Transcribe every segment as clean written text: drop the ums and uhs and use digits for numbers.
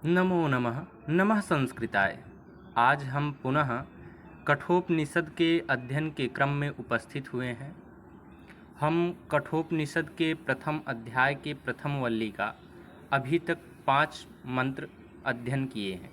नमो नमः। नमः संस्कृताय। आज हम पुनः कठोपनिषद के अध्ययन के क्रम में उपस्थित हुए हैं। हम कठोपनिषद के प्रथम अध्याय के प्रथम वल्ली का अभी तक 5 मंत्र अध्ययन किए हैं।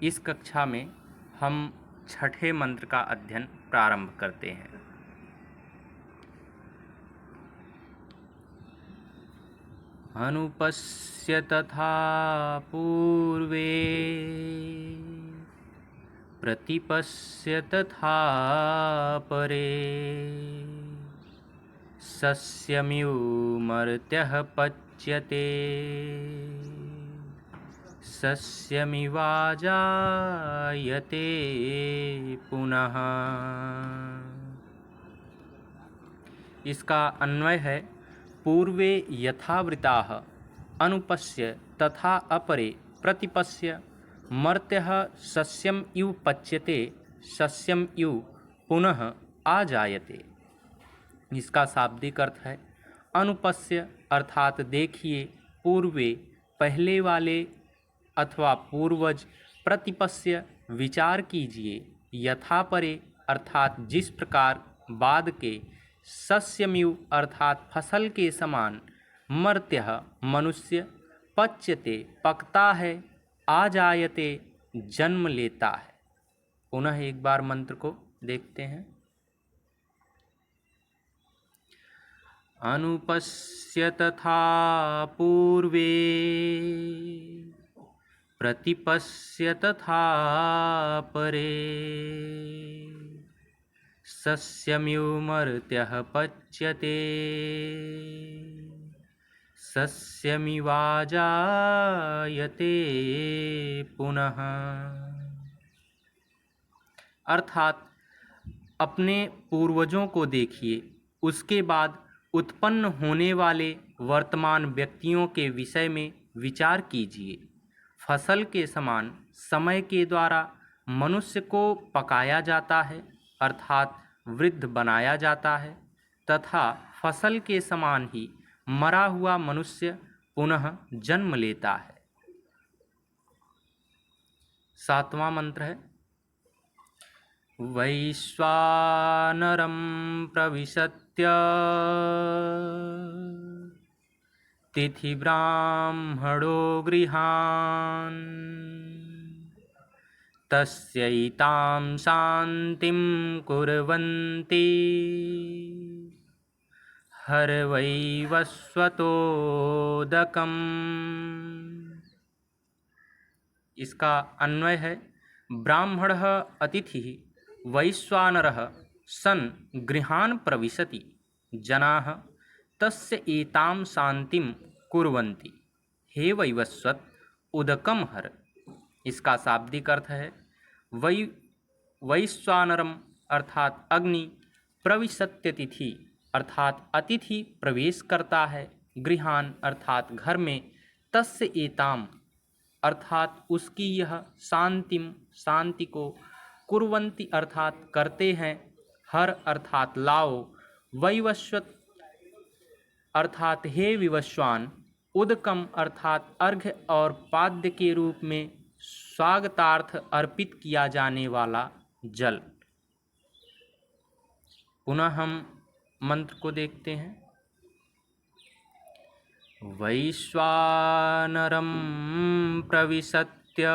इस कक्षा में हम छठे मंत्र का अध्ययन प्रारंभ करते हैं। अनुपश्य तथा पूर्वे प्रतिपश्य तथा परे सस्यमिव मर्त्यः पच्यते सस्यमिवाजायते पुनः। इसका अन्वय है, पूर्वे यथावृताः अनुपश्य तथा अपरे प्रतिपश्य मर्त्यः सस्यम इव पच्यते सस्यम इव पुनः आजायते। इसका शाब्दिक अर्थ है, अनुपश्य अर्थात देखिए, पूर्वे पहले वाले अथवा पूर्वज, प्रतिपश्य विचार कीजिए, यथा परे अर्थात जिस प्रकार बाद के, सस्यमिव अर्थात फसल के समान, मर्त्यः मनुष्य, पच्यते पकता है, आजायते जन्म लेता है। पुनः एक बार मंत्र को देखते हैं। अनुपश्य तथा पूर्वे प्रतिपश्य तथा परे सस्यमिव मर्त्यः पच्यते सस्यमिवाजायते पुनः। अर्थात अपने पूर्वजों को देखिए, उसके बाद उत्पन्न होने वाले वर्तमान व्यक्तियों के विषय में विचार कीजिए। फसल के समान समय के द्वारा मनुष्य को पकाया जाता है अर्थात वृद्ध बनाया जाता है, तथा फसल के समान ही मरा हुआ मनुष्य पुनः जन्म लेता है। 7वां मंत्र है, वैश्वानरं प्रविशत्य तिथिब्राह्मणो गृहान् तस्यैतां शान्तिं कुर्वन्ति हरवैवस्वतोदकम्। इसका अन्वय है, ब्राह्मणः अतिथिः वैश्वानरः सन् गृहान् प्रविशति, जनाः तस्य एतां शान्तिं कुर्वन्ति, हे वैवस्वत उदकं हर। इसका शाब्दिक अर्थ है, वैश्वानरम अर्थात अग्नि, प्रविशत्यतिथि अर्थात अतिथि प्रवेश करता है, गृहान अर्थात घर में, तस्य एताम अर्थात उसकी यह, शांतिम शांति को, कुर्वन्ति अर्थात करते हैं, हर अर्थात लाओ, वैवस्वत अर्थात हे विवस्वान, उदकम अर्थात अर्घ्य और पाद्य के रूप में स्वागतार्थ अर्पित किया जाने वाला जल। पुनः हम मंत्र को देखते हैं। वैश्वानरं प्रविशत्य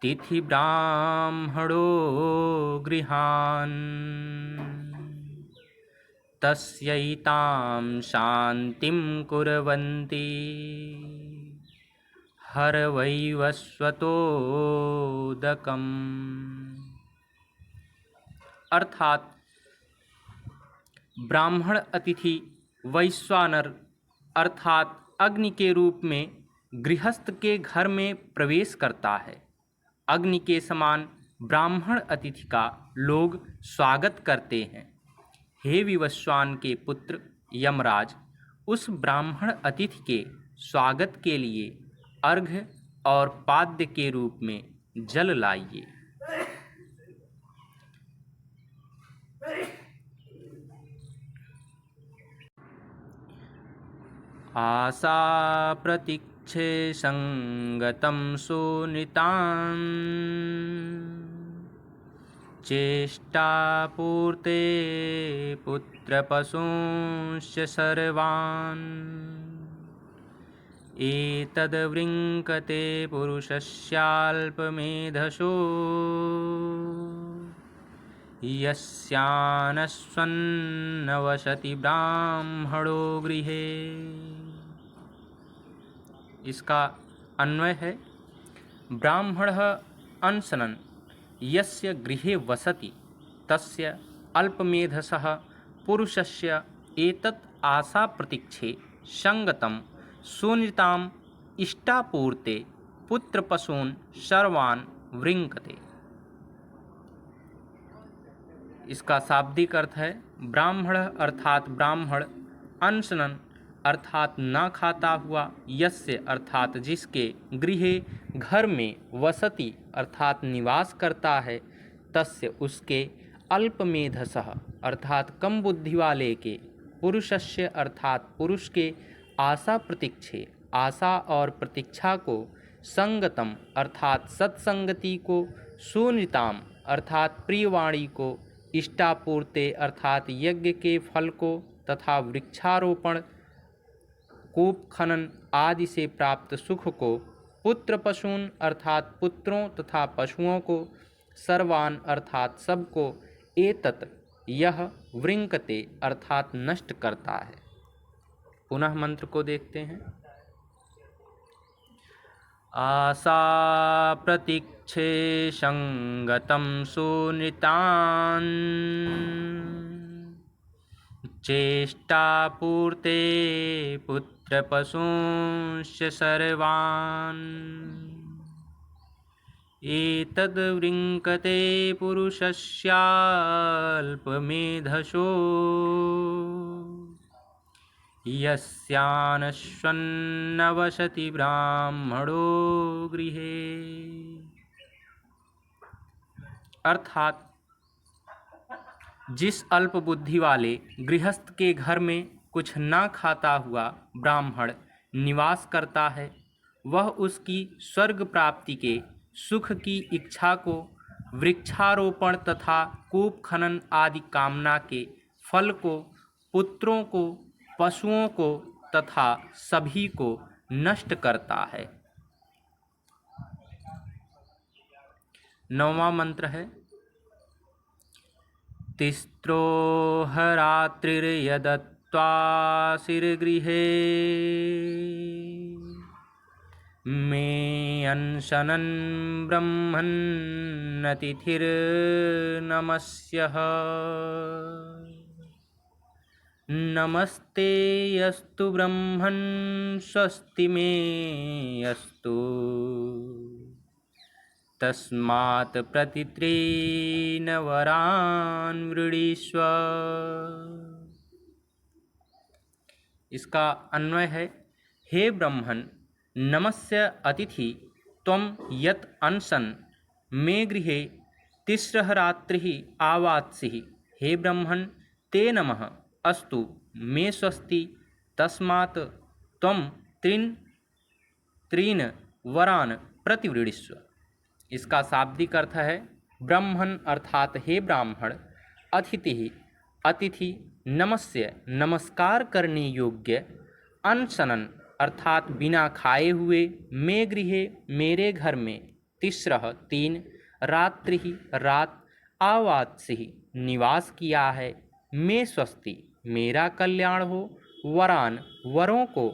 तिथि ब्राह्मणो गृहान् तस्यैतां शान्तिं कुर्वन्ति हरवैवस्वतोदकम्। अर्थात ब्राह्मण अतिथि वैश्वानर अर्थात अग्नि के रूप में गृहस्थ के घर में प्रवेश करता है। अग्नि के समान ब्राह्मण अतिथि का लोग स्वागत करते हैं। हे विवस्वान के पुत्र यमराज, उस ब्राह्मण अतिथि के स्वागत के लिए अर्घ्य और पाद्य के रूप में जल लाइए। आशा प्रतीक्षे संगतं सुनिताम् चेष्टापूर्ते पुत्रपशूंश्च सर्वान् एतद्वृङ्कते पुरुषस्याल्पमेधसो यस्यानश्वन्नवसति ब्राह्मणो गृहे। इसका अन्वय है ब्राह्मणः अनशनं यस्य गृहे वसति तस्य अल्पमेधसः पुरुषस्य एतत् आशाप्रतीक्षे संगतं सुनिताम् इष्टापूर्ते पुत्रपशून् सर्वान् वृङ्कते। इसका शाब्दिक अर्थ है ब्राह्मण अर्थात ब्राह्मण, अनशनन अर्थात ना खाता हुआ, यस्य अर्थात जिसके, गृहे घर में, वसति अर्थात निवास करता है, तस्य उसके, अल्पमेधसः अर्थात कम बुद्धि वाले के, पुरुषस्य अर्थात पुरुष के, आशा प्रतीक्षे आशा और प्रतीक्षा को, संगतम अर्थात सत्संगति को, सुनिताम अर्थात प्रियवाणी को, इष्टापूर्ते अर्थात यज्ञ के फल को तथा वृक्षारोपण, कूप खनन आदि से प्राप्त सुख को, पुत्र पशून अर्थात पुत्रों तथा पशुओं को, सर्वान अर्थात सबको, एतत् यह, वृंकते अर्थात नष्ट करता है। पुनः मंत्र को देखते हैं। आशा प्रतीक्षे संगतं सुनितान् चेष्टापूर्ते पुत्रपशूंश्च सर्वान् एतद्वृङ्कते पुरुषस्याल्पमेधसो यस्यानश्वन्नवसति ब्राह्मणो गृहे। अर्थात जिस अल्प बुद्धि वाले गृहस्थ के घर में कुछ ना खाता हुआ ब्राह्मण निवास करता है, वह उसकी स्वर्ग प्राप्ति के सुख की इच्छा को, वृक्षारोपण तथा कूप खनन आदि कामना के फल को, पुत्रों को, पशुओं को तथा सभी को नष्ट करता है। 9वां मंत्र है तिस्रो हरात्रिर्यदत्त्वासिर्गृहे मे अनशनं ब्रह्मन्नतिथिर्नमस्यः नमस्ते यस्तु ब्रह्मन् स्वस्ति मे अस्तु तस्मात् प्रतित्रेन वरान् वृणीष्व। इसका अन्वय है हे ब्रह्मन् नमस्य अतिथि त्वं यत् अनशन मे गृहे तिस्रः रात्रिः आवात्सिः। हे ब्रह्मन् ते नमः अस्तु मे स्वस्ति तस्मात् त्वं त्रीन् वरान् प्रतिवृणीष्व। इसका शाब्दिक अर्थ है ब्रह्मन् अर्थात हे ब्राह्मण, अतिथि अतिथि, नमस्य नमस्कार करने योग्य, अनशनन अर्थात बिना खाए हुए, मे गृहे मेरे घर में, तिस्रः 3, रात्रि रात, आवात्सिः निवास किया है, मे स्वस्ति मेरा कल्याण हो, वरान वरों को,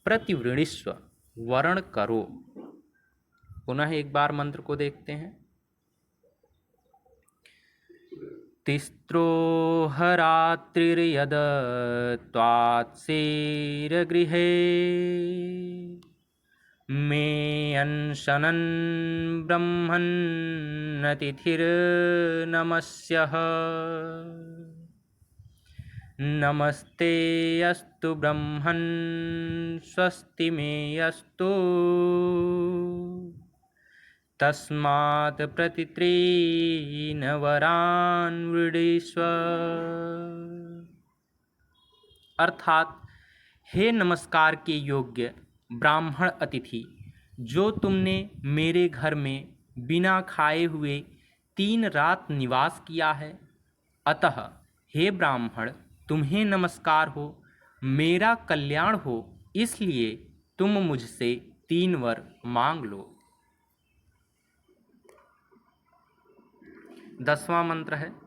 प्रतिवृणीष्व वरण करो। पुनः एक बार मंत्र को देखते हैं। तिस्रो हरात्रिर्यदत्त्वात्सिर्गृहे मे अनशनं ब्रह्मन्नतिथिर्नमस्यः नमस्ते अस्तु ब्रह्मन् स्वस्ति मे अस्तु तस्मात् प्रतित्रेन वरान् वृणीष्व। अर्थात हे नमस्कार के योग्य ब्राह्मण अतिथि, जो तुमने मेरे घर में बिना खाए हुए 3 रात निवास किया है, अतः हे ब्राह्मण, तुम्हें नमस्कार हो, मेरा कल्याण हो, इसलिए तुम मुझसे 3 वर मांग लो। 10वां मंत्र है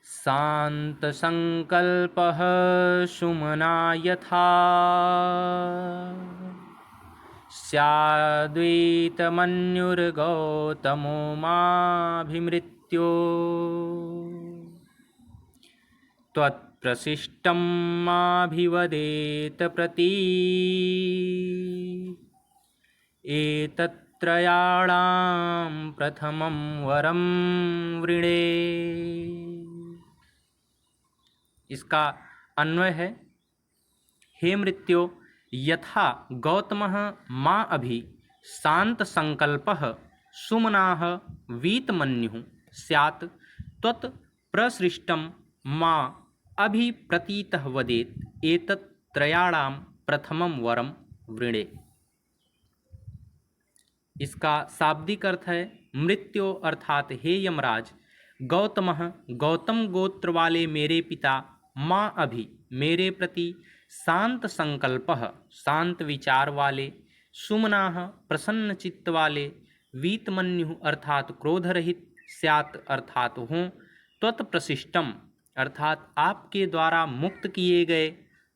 शांत संकल्पः सुमना यथा स्याद्वैतमन्युर्गौतमो माभिमृत्यो त्वत्प्रशिष्टं माभिवदेत प्रति एतत्त्रयाणां प्रथमं वरं वृणे। इसका अन्वय है, हे मृत्यो, यथा गौतमः माँ अभि शांत संकल्पः सुमनाः वीतमन्युः स्यात् त्वत् प्रसृष्टं माँ अभिप्रतीतः वदेत् एतत् त्रयाणां प्रथमं वरं वृणे। इसका शाब्दिक अर्थ है, मृत्यो अर्थात हे यमराज, गौतमः गौतम गोत्र वाले मेरे पिता, माँ अभि मेरे प्रति, शांत संकल्पः शांत विचार वाले, सुमनाः प्रसन्न चित्त वाले, वीतमन्युः अर्थात क्रोध रहित, स्यात् अर्थात हों, त्वत्प्रशिष्टम अर्थात आपके द्वारा मुक्त किए गए,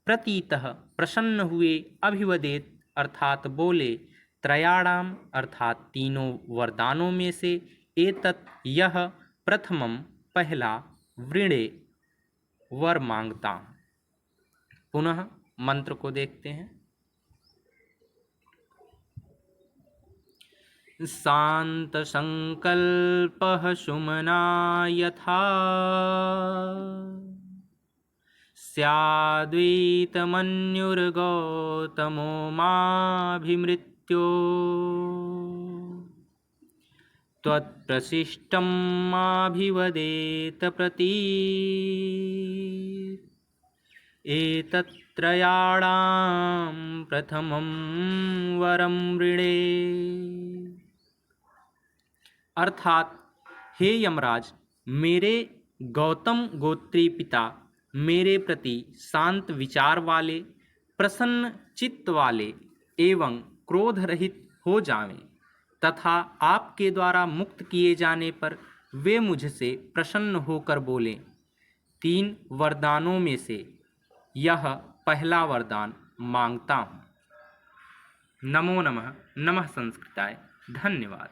प्रतीतः प्रसन्न हुए, अभिवदेत अर्थात बोले, त्रयाणाम अर्थात तीनों वरदानों में से, एतत् यह, प्रथमम पहला, वृणे वर मांगता हूँ। पुनः मंत्र को देखते हैं। शांत संकल्पः सुमना यथा स्याद्वैतमन्युर्गौतमो माभिमृत्यो त्वत्प्रशिष्टं माभिवदेत प्रति एतत्त्रयाणां प्रथमं वरं वृणे। अर्थात, हे यमराज, मेरे गौतम गोत्री पिता मेरे प्रति शांत विचार वाले, प्रसन्न चित्त वाले एवं क्रोध रहित हो जावें, तथा आपके द्वारा मुक्त किए जाने पर वे मुझसे प्रसन्न होकर बोलें। 3 वरदानों में से यह पहला वरदान मांगता हूँ। नमो नमः। नमः संस्कृताय। धन्यवाद।